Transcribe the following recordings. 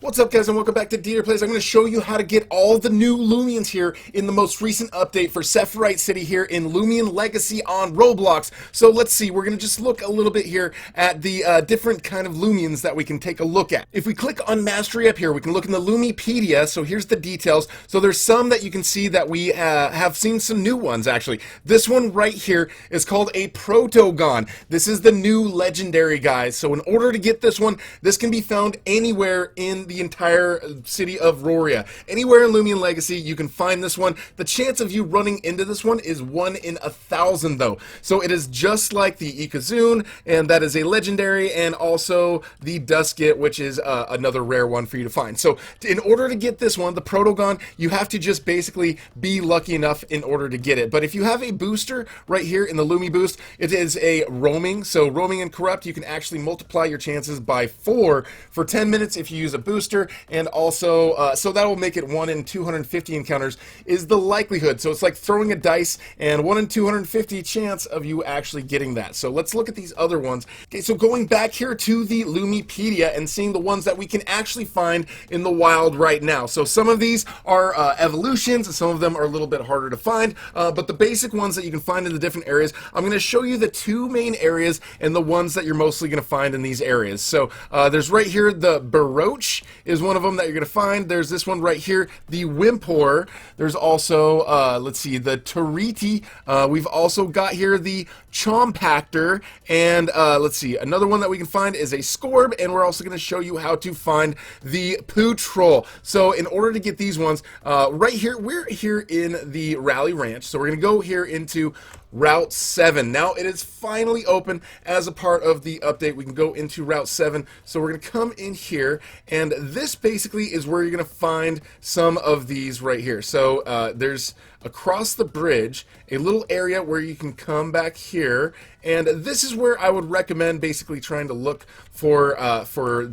What's up, guys, and welcome back to DeeterPlays. I'm going to show you how to get all the new Loomians here in the most recent update for Sepharite City here in Loomian Legacy on Roblox. So let's see, we're going to just look a little bit here at the different kind of Loomians that we can take a look at. If we click on Mastery up here, we can look in the Loomipedia. So here's the details. So there's some that you can see that we have seen some new ones, actually. This one right here is called a Protogon. This is the new legendary, guys. So in order to get this one, this can be found anywhere in the entire city of Roria. Anywhere in Loomian Legacy, you can find this one. The chance of you running into this one is 1 in 1,000, though. So it is just like the Ikazune, and that is a legendary, and also the Dusket, which is another rare one for you to find. So in order to get this one, the Protogon, you have to just basically be lucky enough in order to get it. But if you have a booster right here in the Loomi boost, it is a roaming. So roaming and corrupt, you can actually multiply your chances by 4 for 10 minutes if you use a booster, and also so that will make it 1 in 250 encounters is the likelihood. So it's like throwing a dice, and 1 in 250 chance of you actually getting that. So let's look at these other ones. Okay, so going back here to the Loomipedia and seeing the ones that we can actually find in the wild right now. So some of these are evolutions, and some of them are a little bit harder to find, but the basic ones that you can find in the different areas, I'm going to show you the 2 main areas and the ones that you're mostly going to find in these areas. So there's right here the Baroche is one of them that you're going to find. There's this one right here, the Wimpor. There's also, let's see, the Territi. We've also got here the Chompactor, and let's see, another one that we can find is a Scorb, and we're also going to show you how to find the Poo Troll. So in order to get these ones, right here, we're here in the Rally Ranch, so we're going to go here into Route 7. Now it is finally open as a part of the update. We can go into Route 7. So we're going to come in here, and this basically is where you're going to find some of these right here. So there's across the bridge a little area where you can come back here, and this is where I would recommend basically trying to look for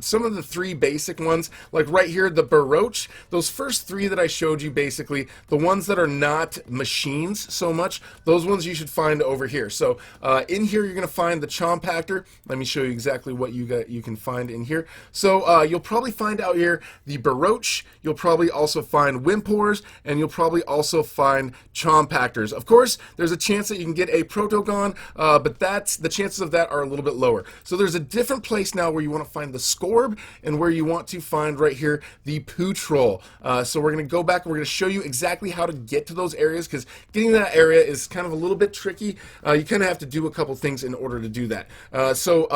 some of the 3 basic ones, like right here, the Baroche. Those first 3 that I showed you, basically the ones that are not machines so much, those ones you should find over here. So in here you're going to find the Chompactor. Let me show you exactly what you can find in here. So you'll probably find out here the Baroche. You'll probably also find Wimpors, and you'll probably also find Chompactors. Of course, there's a chance that you can get a Protogon, but the chances of that are a little bit lower. So there's a different place now where you want to find the Scorb, and where you want to find right here the Poo Troll. So we're going to go back and we're going to show you exactly how to get to those areas, because getting to that area is kind of a little bit tricky. You kind of have to do a couple things in order to do that. So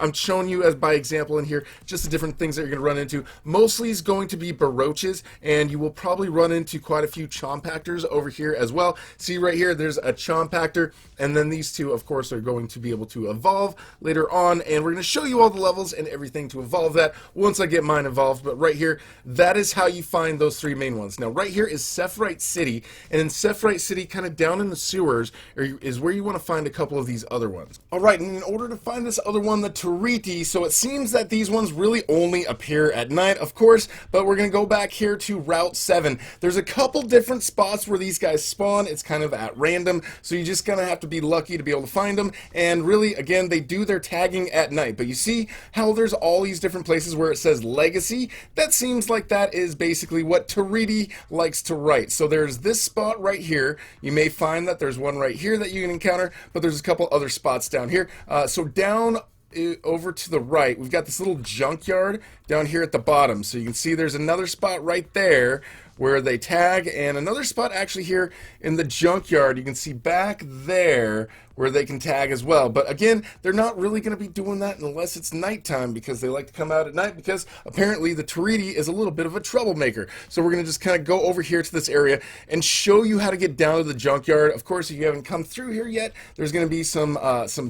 I'm showing you as by example in here just the different things that you're going to run into. Mostly is going to be Baroches, and you will probably run into quite a few Chompactors over here as well. See right here, there's a Chompactor, and then these 2, of course, are going to be able to evolve later on, and we're going to show you all the levels and everything to evolve that once I get mine evolved. But right here, that is how you find those 3 main ones. Now right here is Sepharite City, and in Sepharite City, kind of down in the sewers, is where you want to find a couple of these other ones. Alright, and in order to find this other one, the Territi, so it seems that these ones really only appear at night, of course, but we're going to go back here to Route 7. There's a couple different spots where these guys spawn. It's kind of at random, so you just kind of have to be lucky to be able to find them, and really, again, they do their tagging at night. But you see how there's all these different places where it says Legacy? That seems like that is basically what Territi likes to write. So there's this spot right here. You may find that there's one right here that you can encounter, but there's a couple other spots down here. So down over to the right, we've got this little junkyard down here at the bottom. So you can see there's another spot right there where they tag, and another spot actually here in the junkyard. You can see back there where they can tag as well. But again, they're not really going to be doing that unless it's nighttime, because they like to come out at night, because apparently the Territi is a little bit of a troublemaker. So we're going to just kind of go over here to this area and show you how to get down to the junkyard. Of course, if you haven't come through here yet, there's going to be some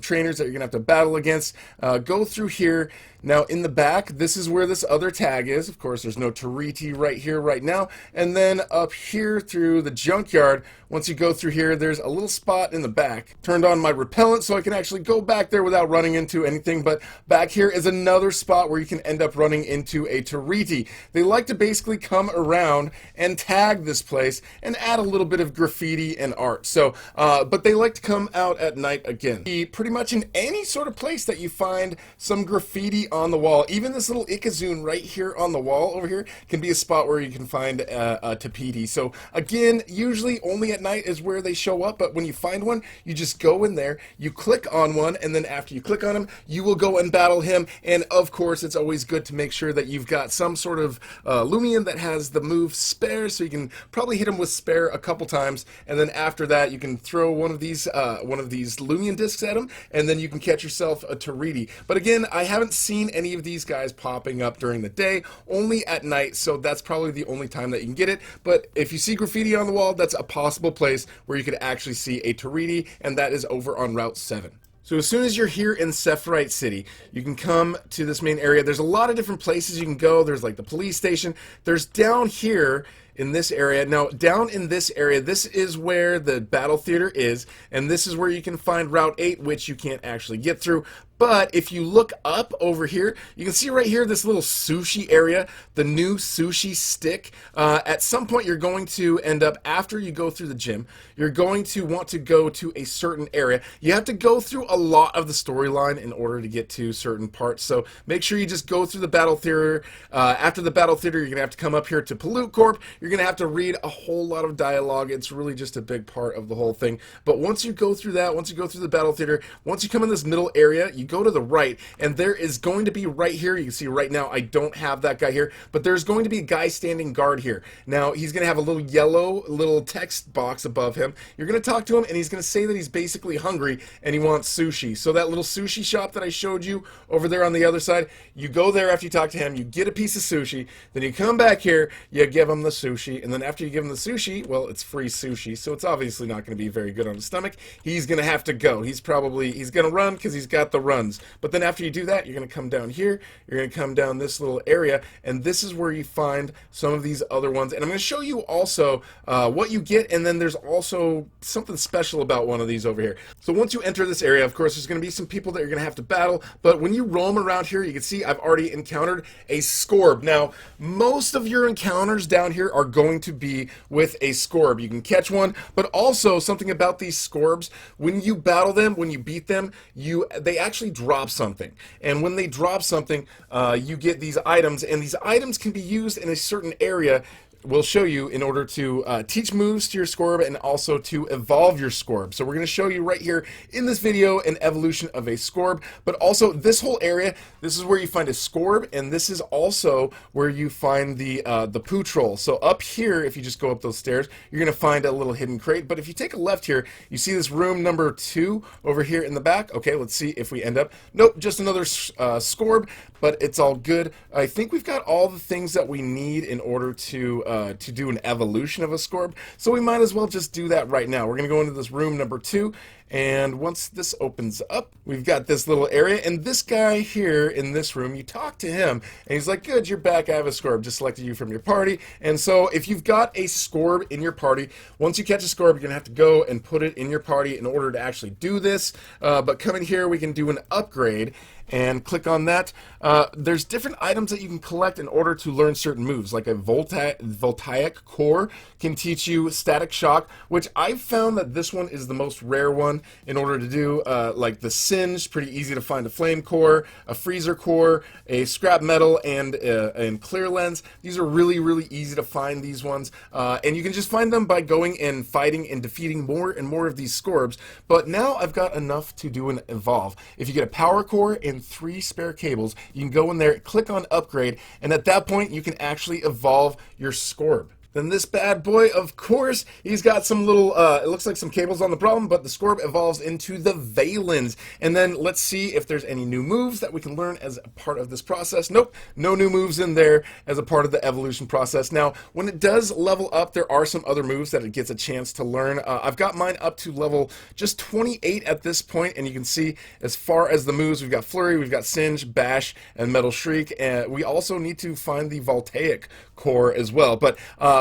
trainers that you're going to have to battle against. Go through here. Now in the back, this is where this other tag is. Of course, there's no Territi right here right now, And then up here through the junkyard, once you go through here, there's a little spot in the back. Turned on my repellent so I can actually go back there without running into anything, but back here is another spot where you can end up running into a Territi. They like to basically come around and tag this place and add a little bit of graffiti and art. So, but they like to come out at night again. Pretty much in any sort of place that you find some graffiti on the wall, even this little Ikazune right here on the wall over here can be a spot where you can find a Tapiti. So again, usually only at night is where they show up, but when you find one, you just go in there, you click on one, and then after you click on him, you will go and battle him. And of course, it's always good to make sure that you've got some sort of Loomian that has the move spare, so you can probably hit him with spare a couple times, and then after that, you can throw one of these Loomian discs at him, and then you can catch yourself a Territi. But again, I haven't seen any of these guys popping up during the day, only at night, so that's probably the only time that you can get it. But if you see graffiti on the wall, that's a possible place where you could actually see a Territi, and that is over on Route 7. So as soon as you're here in Sepharite City, you can come to this main area. There's a lot of different places you can go. There's like the police station. There's down here in this area. Now, down in this area, this is where the battle theater is, and this is where you can find Route 8, which you can't actually get through. But if you look up over here, you can see right here this little sushi area, the new sushi stick. At some point, you're going to end up, after you go through the gym, you're going to want to go to a certain area. You have to go through a lot of the storyline in order to get to certain parts. So make sure you just go through the battle theater. After the battle theater, you're going to have to come up here to Pollute Corp. You're going to have to read a whole lot of dialogue. It's really just a big part of the whole thing. But once you go through that, once you go through the battle theater, once you come in this middle area, you go to the right, and there is going to be right here, you can see right now I don't have that guy here, but there's going to be a guy standing guard here. Now he's going to have a little yellow little text box above him. You're going to talk to him, and he's going to say that he's basically hungry and he wants sushi. So that little sushi shop that I showed you over there on the other side, you go there after you talk to him, you get a piece of sushi, then you come back here, you give him the sushi, and then after you give him the sushi, well, it's free sushi, so it's obviously not going to be very good on his stomach. He's going to have to go. He's going to run because he's got the runs. But then after you do that, you're going to come down here, you're going to come down this little area, and this is where you find some of these other ones. And I'm going to show you also what you get, and then there's also something special about one of these over here. So once you enter this area, of course, there's going to be some people that you're going to have to battle, but when you roam around here, you can see I've already encountered a Scorb. Now, most of your encounters down here are going to be with a Scorb. You can catch one, but also something about these Scorbs, when you battle them, when you beat them, they actually drop something, and when they drop something, you get these items, and these items can be used in a certain area. We'll show you in order to teach moves to your Scorb and also to evolve your Scorb. So we're going to show you right here in this video an evolution of a Scorb, but also this whole area, this is where you find a Scorb, and this is also where you find the poo troll. So up here, if you just go up those stairs, you're going to find a little hidden crate, but if you take a left here, you see this room number 2 over here in the back. Okay, let's see if we end up, nope, just another Scorb, but it's all good. I think we've got all the things that we need in order to do an evolution of a Scorb, so we might as well just do that right now. We're going to go into this room number 2, and once this opens up, we've got this little area, and this guy here in this room, you talk to him, and he's like, good, you're back, I have a Scorb, just selected you from your party. And so if you've got a Scorb in your party, once you catch a Scorb, you're going to have to go and put it in your party in order to actually do this, but come in here, we can do an upgrade, and click on that. There's different items that you can collect in order to learn certain moves, like a voltaic core can teach you static shock, which I've found that this one is the most rare one in order to do, like the singe, pretty easy to find a flame core, a freezer core, a scrap metal, and clear lens. These are really, really easy to find, these ones, and you can just find them by going and fighting and defeating more and more of these Scorbs. But now I've got enough to do an evolve. If you get a power core and 3 spare cables, you can go in there, click on upgrade, and at that point you can actually evolve your Scorb. Then this bad boy, of course, he's got some little, it looks like some cables on the bottom, but the Scorb evolves into the Veylens. And then let's see if there's any new moves that we can learn as a part of this process. Nope, no new moves in there as a part of the evolution process. Now, when it does level up, there are some other moves that it gets a chance to learn. I've got mine up to level just 28 at this point, and you can see as far as the moves, we've got Flurry, we've got Singe, Bash, and Metal Shriek, and we also need to find the Voltaic core as well. But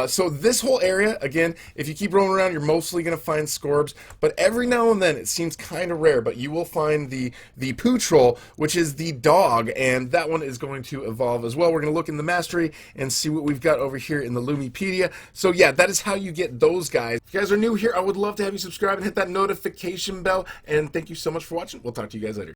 So this whole area, again, if you keep rolling around, you're mostly going to find Scorbs, but every now and then it seems kind of rare, but you will find the poo troll, which is the dog, and that one is going to evolve as well. We're going to look in the mastery and see what we've got over here in the Loomipedia. So yeah, that is how you get those guys. If you guys are new here, I would love to have you subscribe and hit that notification bell, and thank you so much for watching. We'll talk to you guys later.